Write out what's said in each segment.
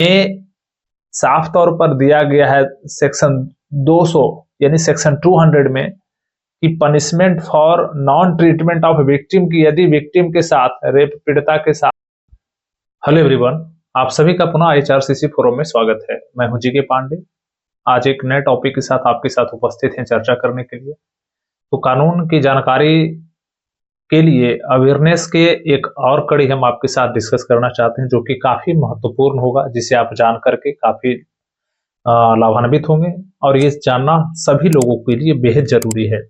में साफ तौर पर दिया गया है सेक्शन 200 यानी सेक्शन 200 में कि punishment for non treatment of victim की यदि विक्टिम के साथ रेप पीड़िता के साथ। हेलो एवरीवन, आप सभी का पुनः एचआरसीसी फोरम में स्वागत है। मैं हूं जी के पांडे। आज एक नए टॉपिक के साथ आपके साथ उपस्थित हैं चर्चा करने के लिए। तो कानून की जानकारी के लिए अवेयरनेस के एक और कड़ी हम आपके साथ डिस्कस करना चाहते हैं, जो कि काफी महत्वपूर्ण होगा, जिसे आप जान करके काफी लाभान्वित होंगे और ये जानना सभी लोगों के लिए बेहद जरूरी है।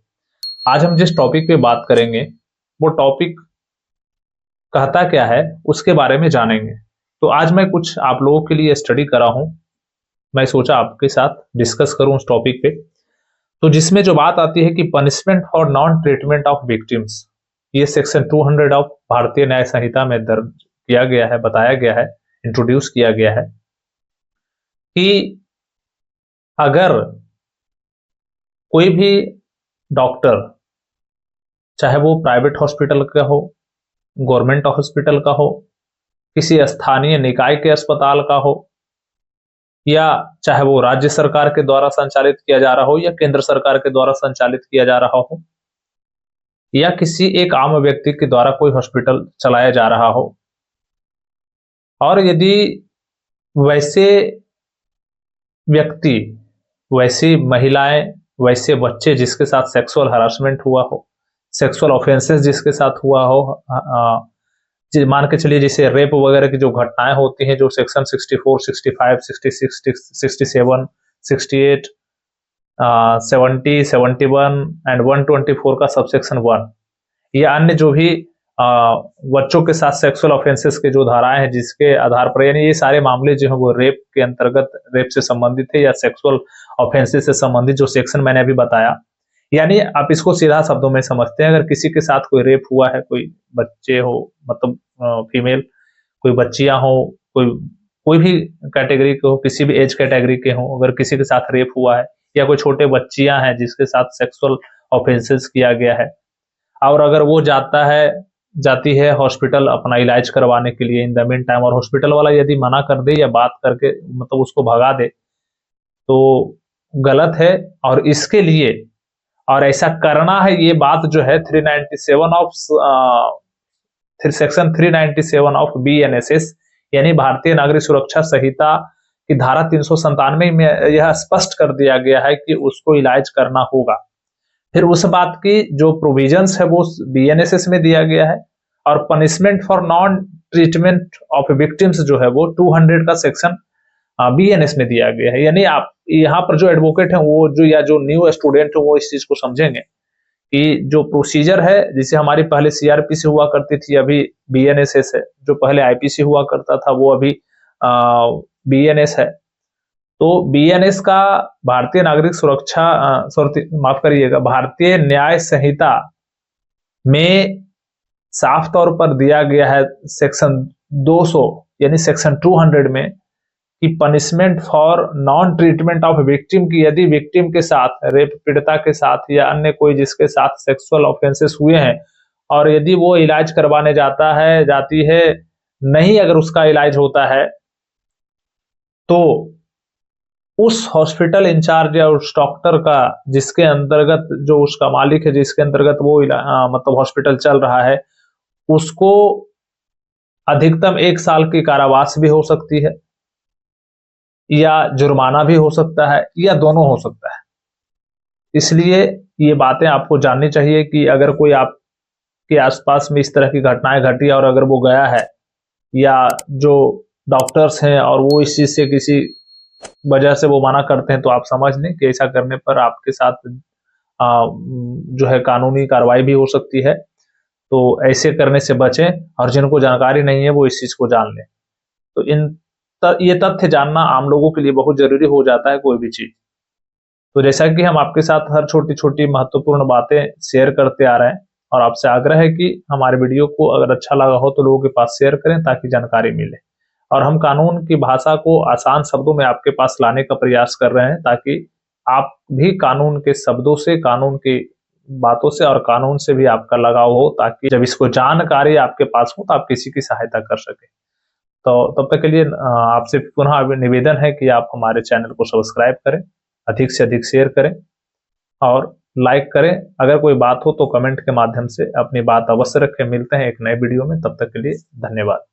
आज हम जिस टॉपिक पे बात करेंगे वो टॉपिक कहता क्या है उसके बारे में जानेंगे। तो आज मैं कुछ आप लोगों के लिए स्टडी करा हूं, मैं सोचा आपके साथ डिस्कस करूं उस टॉपिक पे। तो जिसमें जो बात आती है कि punishment for non treatment of victims, ये सेक्शन 200 ऑफ भारतीय न्याय संहिता में दर्ज किया गया है, बताया गया है, इंट्रोड्यूस किया गया है कि अगर कोई भी डॉक्टर, चाहे वो प्राइवेट हॉस्पिटल का हो, गवर्नमेंट हॉस्पिटल का हो, किसी स्थानीय निकाय के अस्पताल का हो, या चाहे वो राज्य सरकार के द्वारा संचालित किया जा रहा हो या केंद्र सरकार के द्वारा संचालित किया जा रहा हो, या किसी एक आम व्यक्ति के द्वारा कोई हॉस्पिटल चलाया जा रहा हो, और यदि वैसे व्यक्ति, वैसी महिलाएं, वैसे बच्चे जिसके साथ सेक्सुअल हरासमेंट हुआ हो, सेक्सुअल ऑफेंसेस जिसके साथ हुआ हो, मान के चलिए जैसे रेप वगैरह की जो घटनाएं होती हैं, जो सेक्शन 64, 65, 66, 67, 68, 70, 71 एंड 124 का सबसेक्शन 1, या अन्य जो भी बच्चों के साथ सेक्सुअल ऑफेंसेस के जो धाराएं हैं जिसके आधार पर, यानी ये सारे मामले जो है वो रेप के अंतर्गत, रेप से संबंधित है या सेक्सुअल ऑफेंसेस से संबंधित जो सेक्शन मैंने अभी बताया। यानी आप इसको सीधा शब्दों में समझते हैं, अगर किसी के साथ कोई रेप हुआ है, कोई बच्चे हो, मतलब फीमेल, कोई बच्चियां हो, कोई भी कैटेगरी के हो, किसी भी एज कैटेगरी के हो, अगर किसी के साथ रेप हुआ है या कोई छोटे बच्चियां हैं जिसके साथ सेक्सुअल ऑफेंसेस किया गया है, और अगर वो जाती है हॉस्पिटल अपना इलाज करवाने के लिए इन द मीन टाइम, और हॉस्पिटल वाला यदि मना कर दे या बात करके मतलब उसको भगा दे, तो गलत है। और इसके लिए, और ऐसा करना है, ये बात जो है 397 ऑफ सेक्शन 397 ऑफ BNSS यानी भारतीय नागरिक सुरक्षा संहिता की धारा 397 में यह स्पष्ट कर दिया गया है कि उसको इलाज करना होगा। फिर उस बात की जो प्रोविजंस है वो BNSS में दिया गया है, और punishment for non treatment of victims जो है वो 200 का सेक्शन BNS में दिया गया है। यानी आप यहाँ पर जो एडवोकेट है वो जो, या जो न्यू स्टूडेंट है वो इस चीज को समझेंगे कि जो प्रोसीजर है, जिसे हमारी पहले CRPC हुआ करती थी, अभी BNSS है, जो पहले IPC हुआ करता था वो अभी BNS है। तो BNS का भारतीय नागरिक सुरक्षा, माफ करिएगा, भारतीय न्याय संहिता में साफ तौर पर दिया गया है सेक्शन 200 यानी सेक्शन 200 में कि punishment for non treatment of victim की यदि विक्टिम के साथ, रेप पीड़िता के साथ या अन्य कोई जिसके साथ सेक्सुअल ऑफेंसेस हुए हैं, और यदि वो इलाज करवाने जाती है, नहीं अगर उसका इलाज होता है, तो उस हॉस्पिटल इंचार्ज या उस डॉक्टर का, जिसके अंतर्गत, जो उसका मालिक है, जिसके अंतर्गत वो मतलब हॉस्पिटल चल रहा है, उसको अधिकतम 1 साल की कारावास भी हो सकती है, या जुर्माना भी हो सकता है, या दोनों हो सकता है। इसलिए ये बातें आपको जाननी चाहिए कि अगर कोई आपके आसपास में इस तरह की घटनाएं घटी और अगर वो गया है, या जो डॉक्टर्स हैं और वो इस चीज से किसी वजह से वो मना करते हैं, तो आप समझ लें कि ऐसा करने पर आपके साथ जो है कानूनी कार्रवाई भी हो सकती है। तो ऐसे करने से बचें, और जिनको जानकारी नहीं है वो इस चीज को जान लें। तो ये तथ्य जानना आम लोगों के लिए बहुत जरूरी हो जाता है, कोई भी चीज। तो जैसा कि हम आपके साथ हर छोटी छोटी महत्वपूर्ण बातें शेयर करते आ रहे हैं, और आपसे आग्रह है कि हमारे वीडियो को अगर अच्छा लगा हो तो लोगों के पास शेयर करें ताकि जानकारी मिले। और हम कानून की भाषा को आसान शब्दों में आपके पास लाने का प्रयास कर रहे हैं, ताकि आप भी कानून के शब्दों से, कानून की बातों से और कानून से भी आपका लगाव हो, ताकि जब इसको जानकारी आपके पास हो तो आप किसी की सहायता कर सके। तो तब तक के लिए आपसे पुनः निवेदन है कि आप हमारे चैनल को सब्सक्राइब करें, अधिक से अधिक शेयर करें और लाइक करें। अगर कोई बात हो तो कमेंट के माध्यम से अपनी बात अवश्य रखें। मिलते हैं एक नए वीडियो में, तब तक के लिए धन्यवाद।